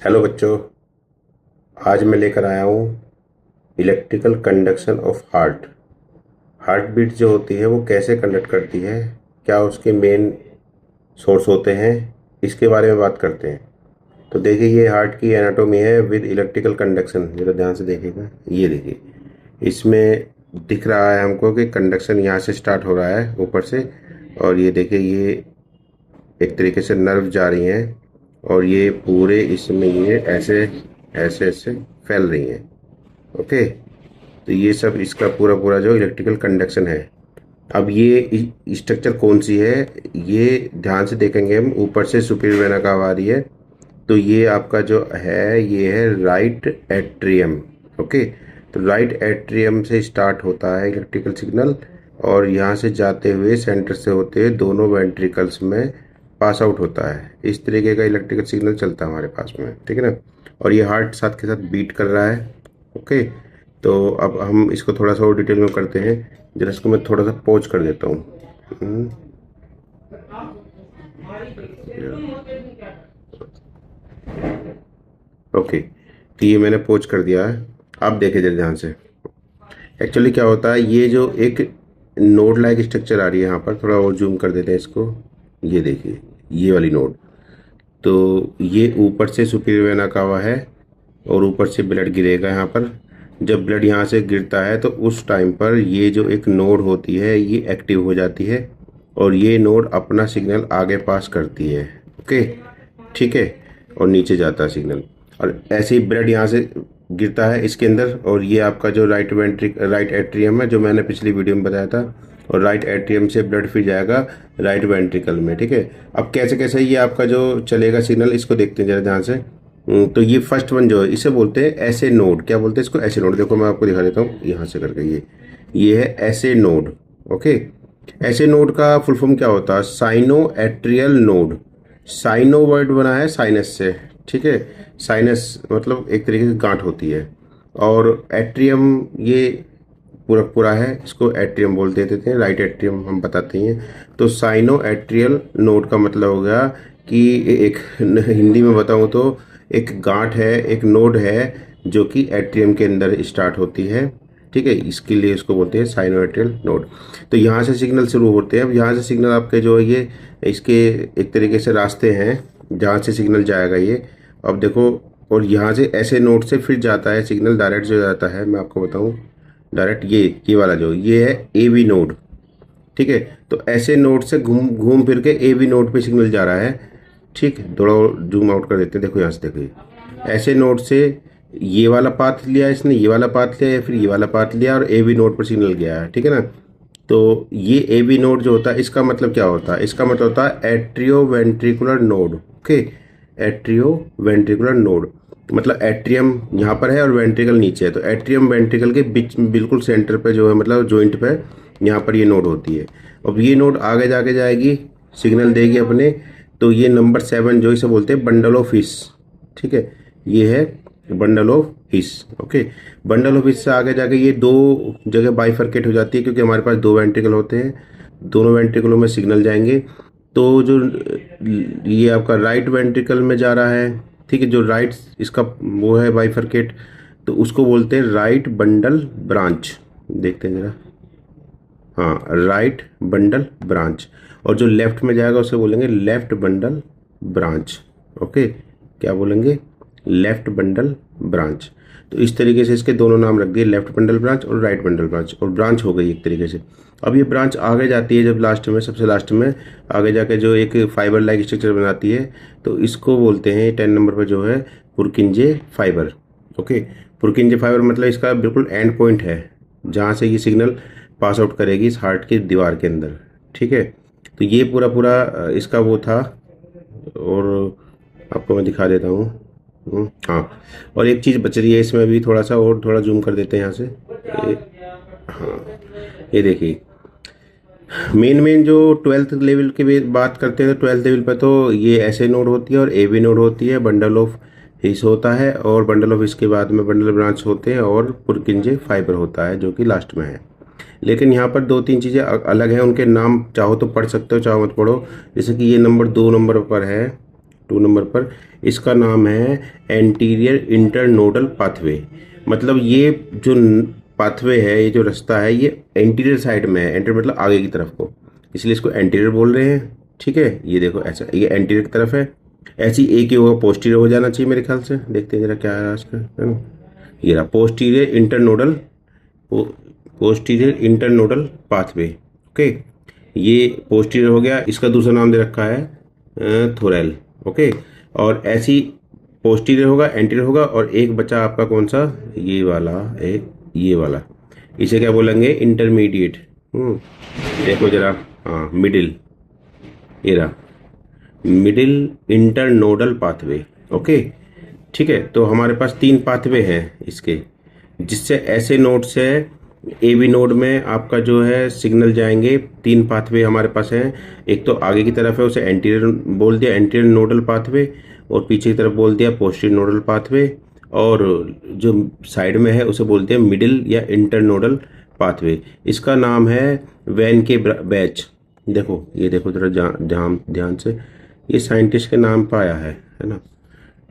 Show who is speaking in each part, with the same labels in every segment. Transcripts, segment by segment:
Speaker 1: Hello बच्चों। आज मैं लेकर आया हूँ electrical conduction of heart. Heart beat जो होती है वो कैसे कंडक्ट करती है, क्या उसके मेन सोर्स होते हैं, इसके बारे में बात करते हैं। तो देखिए, ये हार्ट की एनाटोमी है विद इलेक्ट्रिकल कंडक्शन। जरा ध्यान से देखिएगा, ये देखिए, इसमें दिख रहा है हमको कि कंडक्शन यहाँ से स्टार्ट हो रहा है ऊपर से, और ये देखिए, ये एक तरीके से नर्व जा रही हैं और ये पूरे इसमें ये ऐसे ऐसे ऐसे फैल रही हैं। ओके, तो ये सब इसका पूरा पूरा जो इलेक्ट्रिकल कंडक्शन है। अब ये स्ट्रक्चर कौन सी है, ये ध्यान से देखेंगे हम। ऊपर से सुपीरियर वेना कहा आ रही है, तो ये आपका जो है ये है राइट एट्रियम। ओके, तो राइट एट्रियम से स्टार्ट होता है इलेक्ट्रिकल सिग्नल, और यहाँ से जाते हुए सेंटर से होते हुए दोनों वेंट्रिकल्स में पास आउट होता है। इस तरीके का इलेक्ट्रिकल सिग्नल चलता है हमारे पास में, ठीक है ना। और ये हार्ट साथ के साथ बीट कर रहा है। ओके, तो अब हम इसको थोड़ा सा और डिटेल में करते हैं। जरा इसको मैं थोड़ा सा पॉज कर देता हूँ। ओके, तो ये मैंने पॉज कर दिया है। आप देखें जरा ध्यान से। एक्चुअली क्या होता है, ये जो एक नोड लाइक स्ट्रक्चर आ रही है यहाँ पर, थोड़ा और जूम कर देते हैं इसको। ये देखिए, ये वाली नोड, तो ये ऊपर से सुपीरियर वेना का हुआ है और ऊपर से ब्लड गिरेगा यहाँ पर। जब ब्लड यहाँ से गिरता है तो उस टाइम पर ये जो एक नोड होती है ये एक्टिव हो जाती है और ये नोड अपना सिग्नल आगे पास करती है। ओके, ठीक है, और नीचे जाता है सिग्नल। और ऐसे ही ब्लड यहाँ से गिरता है इसके अंदर, और ये आपका जो राइट एट्रियम है, जो मैंने पिछली वीडियो में बताया था, और राइट एट्रियम से ब्लड फिर जाएगा राइट वेंट्रिकल में। ठीक है, अब कैसे कैसे ये आपका जो चलेगा सिग्नल, इसको देखते हैं जरा ध्यान से। तो ये फर्स्ट वन जो है इसे बोलते हैं ऐसे नोड। क्या बोलते हैं इसको? ऐसे नोड। देखो मैं आपको दिखा देता हूँ यहाँ से करके। ये है SA node. Okay, SA node का फुल फॉर्म क्या होता है? Sino atrial node. Sino word बना है साइनस से, ठीक है। साइनस मतलब एक तरीके से गांठ होती है, और एट्रियम ये पूरा पूरा है, इसको एट्रियम बोल देते थे, राइट एट्रियम हम बताते हैं। तो साइनो एट्रियल नोड का मतलब हो गया कि एक हिंदी में बताऊं तो एक गांठ है, एक नोड है जो कि एट्रियम के अंदर स्टार्ट होती है। ठीक है, इसके लिए इसको बोलते हैं साइनो एट्रियल नोड। तो यहाँ से सिग्नल शुरू होते हैं। अब यहाँ से सिग्नल आपके जो है ये इसके एक तरीके से रास्ते हैं जहाँ से सिग्नल जाएगा ये। अब देखो, और यहाँ से ऐसे नोड से फिर जाता है सिग्नल, डायरेक्ट जो जाता है मैं आपको बताऊँ डायरेक्ट, ये वाला जो ये है ए बी नोड। ठीक है, तो ऐसे नोड से घूम घूम फिर के ए बी नोड पे सिग्नल जा रहा है। ठीक है, थोड़ा और जूम आउट कर देते हैं। देखो यहाँ से, देखो ऐसे नोड से ये वाला पाथ लिया इसने, ये वाला पाथ लिया, या फिर ये वाला पाथ लिया, और ए बी नोड पर सिग्नल गया है। ठीक है ना। तो ये ए बी नोड जो होता है इसका मतलब क्या होता है? इसका मतलब होता है atrio ventricular node. Okay, atrio ventricular node मतलब एट्रियम यहाँ पर है और वेंट्रिकल नीचे है, तो एट्रियम वेंट्रिकल के बीच बिल्कुल सेंटर पे जो है, मतलब जॉइंट पे यहाँ पर ये नोड होती है। अब ये नोड आगे जाके जाएगी, सिग्नल देगी अपने। तो ये नंबर 7 जो इसे बोलते हैं बंडल ऑफ हिस। ठीक है, ये है bundle of his. Okay, bundle of his से आगे जाके ये दो जगह बाइफरकेट हो जाती है, क्योंकि हमारे पास दो वेंट्रिकल होते हैं, दोनों वेंट्रिकलों में सिग्नल जाएंगे। तो जो ये आपका राइट वेंट्रिकल में जा रहा है, ठीक है, जो राइट इसका वो है बाइफरकेट, तो उसको बोलते हैं राइट बंडल ब्रांच। देखते हैं जरा, हाँ, राइट बंडल ब्रांच। और जो लेफ्ट में जाएगा उसे बोलेंगे लेफ्ट बंडल ब्रांच। ओके, क्या बोलेंगे? Left bundle branch. तो इस तरीके से इसके दोनों नाम रख दिए, लेफ्ट बंडल ब्रांच और राइट बंडल ब्रांच, और ब्रांच हो गई एक तरीके से। अब ये ब्रांच आगे जाती है, जब लास्ट में, सबसे लास्ट में आगे जाके जो एक फाइबर लाइक स्ट्रक्चर बनाती है, तो इसको बोलते हैं 10 नंबर पर जो है पुरकिंजे फाइबर। ओके, पुरकिंजे फाइबर मतलब इसका बिल्कुल एंड पॉइंट है जहाँ से ये सिग्नल पास आउट करेगी इस हार्ट की दीवार के अंदर। ठीक है, तो ये पूरा पूरा इसका वो था, और आपको मैं दिखा देता हूँ। हाँ, और एक चीज़ बच रही है इसमें भी, थोड़ा सा और थोड़ा जूम कर देते हैं यहाँ से। हाँ, ये देखिए, मेन जो 12th लेवल की भी बात करते हैं, तो 12th लेवल पर तो ये ऐसे नोड होती है और ए बी नोड होती है, बंडल ऑफ हिस होता है, और बंडल ऑफ हिस के बाद में बंडल ब्रांच होते हैं, और पुरकिंजे फाइबर होता है जो कि लास्ट में है। लेकिन यहाँ पर दो तीन चीज़ें अलग हैं, उनके नाम चाहो तो पढ़ सकते हो, चाहो मत पढ़ो। जैसे कि ये नंबर 2 नंबर पर है 2 नंबर पर इसका नाम है एंटीरियर इंटरनोडल पाथवे। मतलब ये जो पाथवे है, ये जो रास्ता है, ये एंटीरियर साइड में है। एंटीरियर मतलब आगे की तरफ को, इसलिए इसको एंटीरियर बोल रहे हैं। ठीक है, ये देखो ऐसा, ये एंटीरियर की तरफ है। ऐसी एक ही होगा पोस्टीरियर हो जाना चाहिए मेरे ख्याल से। देखते हैं जरा क्या है इसका, है ना। ये रहा posterior internodal, posterior internodal pathway. Okay, ये पोस्टीरियर हो गया। इसका दूसरा नाम दे रखा है थोरेल। ओके, और ऐसी पोस्टीरियर होगा, एंटीरियर होगा, और एक बचा आपका कौन सा, ये वाला, एक ये वाला, इसे क्या बोलेंगे, इंटरमीडिएट। देखो जरा, हाँ मिडिल, ये रहा मिडिल इंटरनोडल पाथवे। ओके, ठीक है। तो हमारे पास 3 पाथवे हैं इसके, जिससे ऐसे नोड से ए बी नोड में आपका जो है सिग्नल जाएंगे। 3 पाथवे हमारे पास हैं। एक तो आगे की तरफ है, उसे एंटीरियर बोल दिया, एंटीरियर नोडल पाथवे, और पीछे की तरफ बोल दिया पोस्टीरियर नोडल पाथवे, और जो साइड में है उसे बोलते हैं मिडिल या इंटरनोडल पाथवे। इसका नाम है वैन के बैच। देखो, ये देखो जरा ध्यान ध्यान से, ये साइंटिस्ट के नाम पर आया है ना।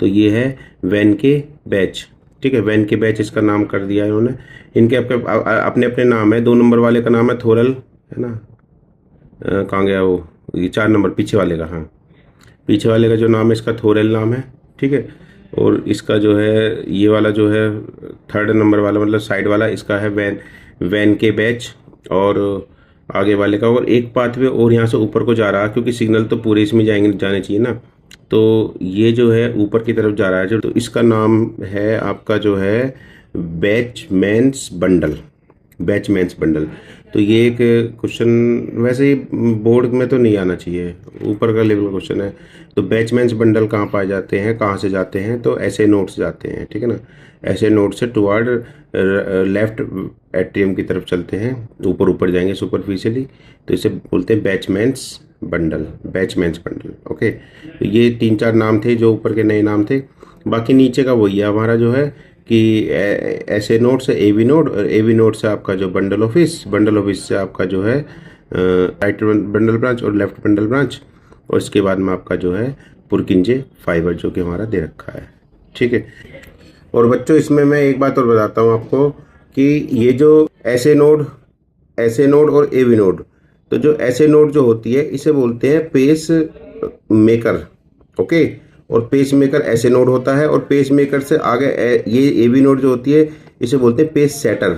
Speaker 1: तो ये है वैन के बैच। ठीक है, वैन के बैच इसका नाम कर दिया है इन्होंने। इनके अपने अपने नाम है। 2 नंबर वाले का नाम है थोरल, है ना। कहाँ गया वो, ये 4 नंबर पीछे वाले का, हाँ पीछे वाले का जो नाम है इसका थोरल नाम है। ठीक है, और इसका जो है ये वाला जो है 3rd नंबर वाला, मतलब साइड वाला, इसका है वैन के बैच। और आगे वाले का, और एक पाथवे और यहाँ से ऊपर को जा रहा है, क्योंकि सिग्नल तो पूरे इसमें जाने चाहिए ना। तो ये जो है ऊपर की तरफ जा रहा है जो, तो इसका नाम है आपका जो है बैचमैन्स बंडल। बैचमैन्स बंडल। तो ये एक क्वेश्चन वैसे ही बोर्ड में तो नहीं आना चाहिए, ऊपर का लेवल का क्वेश्चन है। तो बैचमैन्स बंडल कहाँ पाए जाते हैं, कहाँ से जाते हैं, तो ऐसे नोड्स जाते हैं। ठीक है ना, ऐसे नोड से टुवर्ड लेफ्ट एट्रियम की तरफ चलते हैं, ऊपर ऊपर जाएंगे सुपरफिशियली। तो इसे बोलते हैं बैचमैन्स बंडल, बैचमैन्स बंडल। ओके, तो ये 3-4 नाम थे जो ऊपर के नए नाम थे। बाकी नीचे का वही है हमारा जो है कि ऐसे नोड से ए बी नोड, और ए बी नोड से आपका जो बंडल ऑफिस, बंडल ऑफिस से आपका जो है राइट बंडल ब्रांच और लेफ्ट बंडल ब्रांच, और इसके बाद में आपका जो है पुरकिंजे फाइबर जो कि हमारा दे रखा है। ठीक है, और बच्चों इसमें मैं एक बात और बताता हूँ आपको कि ये जो ऐसे नोड और ए बी नोड, तो जो ऐसे नोड जो होती है इसे बोलते हैं पेस मेकर। ओके, और पेस मेकर ऐसे नोड होता है, और पेस मेकर से आगे ये ए बी नोड जो होती है इसे बोलते हैं पेस सेटर।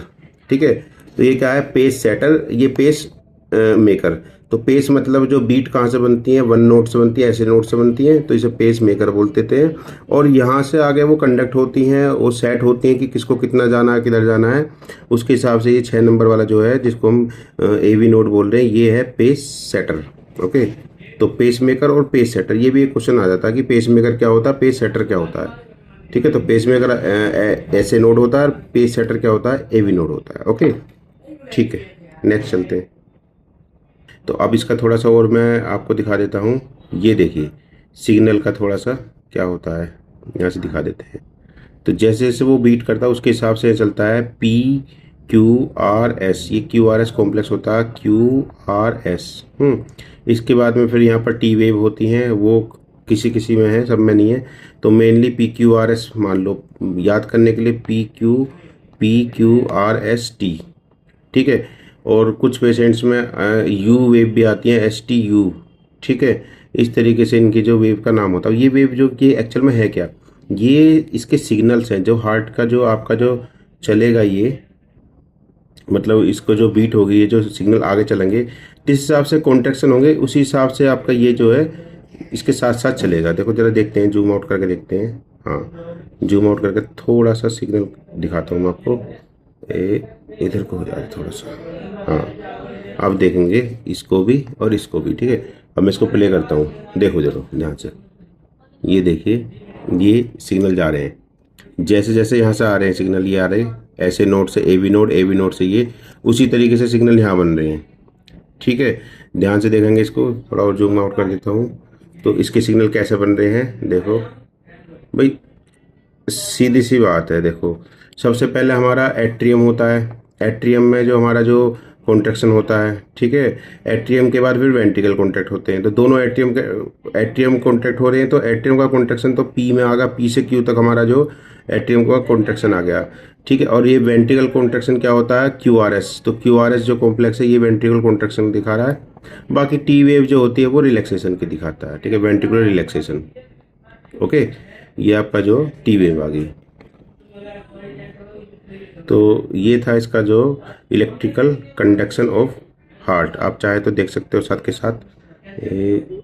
Speaker 1: ठीक है, तो ये क्या है, पेस सेटर, ये पेस मेकर। तो पेस मतलब जो बीट कहाँ से बनती है, 1 नोट से बनती है, ऐसे नोट से बनती है, तो इसे पेस मेकर बोलते थे। और यहाँ से आगे वो कंडक्ट होती हैं, वो सेट होती हैं कि किसको कितना जाना है, किधर जाना है, उसके हिसाब से ये 6 नंबर वाला जो है जिसको हम ए वी नोट बोल रहे हैं, ये है पेस सेटर। ओके, तो पेस मेकर और पेस सेटर, ये भी एक क्वेश्चन आ जाता है कि पेस मेकर क्या होता है, पेस सेटर क्या होता है। ठीक है, तो पेस मेकर ऐसे नोड होता है, और पेस सेटर क्या होता है, ए वी नोड होता है। ओके, ठीक है, नेक्स्ट चलते हैं। तो अब इसका थोड़ा सा और मैं आपको दिखा देता हूँ। ये देखिए सिग्नल का थोड़ा सा क्या होता है, यहाँ से दिखा देते हैं। तो जैसे जैसे वो बीट करता है उसके हिसाब से चलता है PQRS। ये QRS कॉम्प्लेक्स होता है, QRS। इसके बाद में फिर यहाँ पर T वेव होती हैं, वो किसी किसी में है, सब में नहीं है। तो मेनली PQRS मान लो, याद करने के लिए PQRST। ठीक है, और कुछ पेशेंट्स में यू वेव भी आती है, STU। ठीक है, इस तरीके से इनकी जो वेव का नाम होता है। ये वेव जो कि एक्चुअल में है क्या, ये इसके सिग्नल्स हैं जो हार्ट का जो आपका जो चलेगा, ये मतलब इसको जो बीट होगी, ये जो सिग्नल आगे चलेंगे, जिस हिसाब से कॉन्ट्रैक्शन होंगे उसी हिसाब से आपका ये जो है इसके साथ साथ चलेगा। देखो जरा देखते हैं, जूम आउट करके देखते हैं। हाँ, जूम आउट करके थोड़ा सा सिग्नल दिखाता हूँ मैं आपको। इधर को हो जाए थोड़ा सा, हाँ अब देखेंगे इसको भी और इसको भी। ठीक है, अब मैं इसको प्ले करता हूँ, देखो जरूर ध्यान से। ये देखिए, ये सिग्नल जा रहे हैं, जैसे जैसे यहाँ से आ रहे हैं सिग्नल, ये आ रहे हैं ऐसे नोड से ए बी नोड से ये, उसी तरीके से सिग्नल यहाँ बन रहे हैं। ठीक है, ध्यान से देखेंगे इसको, थोड़ा और जूम आउट कर देता हूँ। तो इसके सिग्नल कैसे बन रहे हैं, देखो भाई, सीधी सी बात है। देखो सबसे पहले हमारा एट्रियम होता है, एट्रियम में जो हमारा जो कॉन्ट्रैक्शन होता है, ठीक है। एट्रियम के बाद फिर वेंट्रिकल कॉन्ट्रैक्ट होते हैं। तो दोनों एट्रियम कॉन्ट्रैक्ट हो रहे हैं, तो एट्रियम का कॉन्ट्रैक्शन तो पी में आ गया, पी से क्यू तक हमारा जो एट्रियम का कॉन्ट्रैक्शन आ गया, ठीक है। और ये वेंट्रिकल कॉन्ट्रैक्शन क्या होता है, क्यू आर एस। तो क्यू आर एस जो कॉम्प्लेक्स है ये वेंट्रिकल कॉन्ट्रैक्शन दिखा रहा है। बाकी टी वेव जो होती है वो रिलैक्सेशन की दिखाता है, ठीक है, वेंट्रिकुलर रिलैक्सेशन। ओके, ये आपका जो टी वेव आ गई। तो ये था इसका जो इलेक्ट्रिकल कंडक्शन ऑफ हार्ट। आप चाहे तो देख सकते हो साथ के साथ, ये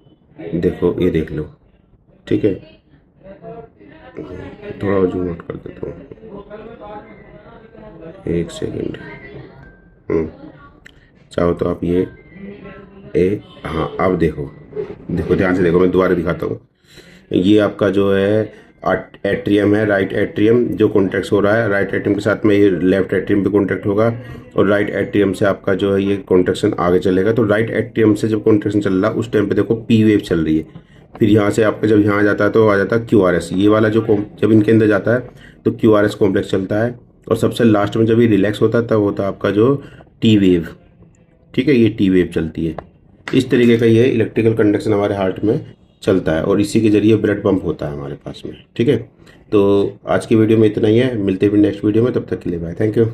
Speaker 1: देखो, ये देख लो, ठीक है। थोड़ा जूम आउट कर देता हूँ, एक सेकेंड। चाहो तो आप हाँ, अब देखो, देखो ध्यान से देखो, मैं दोबारा दिखाता हूँ। ये आपका जो है एट्रियम है, राइट एट्रियम जो कॉन्ट्रैक्ट हो रहा है, राइट एट्रियम के साथ में ये लेफ्ट एट्रियम भी कॉन्ट्रैक्ट होगा, और राइट एट्रियम से आपका जो है ये कॉन्ट्रैक्शन आगे चलेगा। तो राइट एट्रियम से जब कॉन्ट्रैक्शन चल रहा है उस टाइम पे देखो पी वेव चल रही है। फिर यहाँ से आपका जब यहाँ जाता है तो आ जाता है क्यू आर एस, ये वाला जो जब इनके अंदर जाता है तो क्यू आर एस कॉम्प्लेक्स चलता है, और सबसे लास्ट में जब ये रिलैक्स होता है तब होता है आपका जो टी वेव, ठीक है, ये टी वेव चलती है। इस तरीके का ये इलेक्ट्रिकल कंडक्शन हमारे हार्ट में चलता है, और इसी के जरिए ब्लड पंप होता है हमारे पास में, ठीक है। तो आज की वीडियो में इतना ही है, मिलते हैं फिर नेक्स्ट वीडियो में, तब तक के लिए बाय, थैंक यू।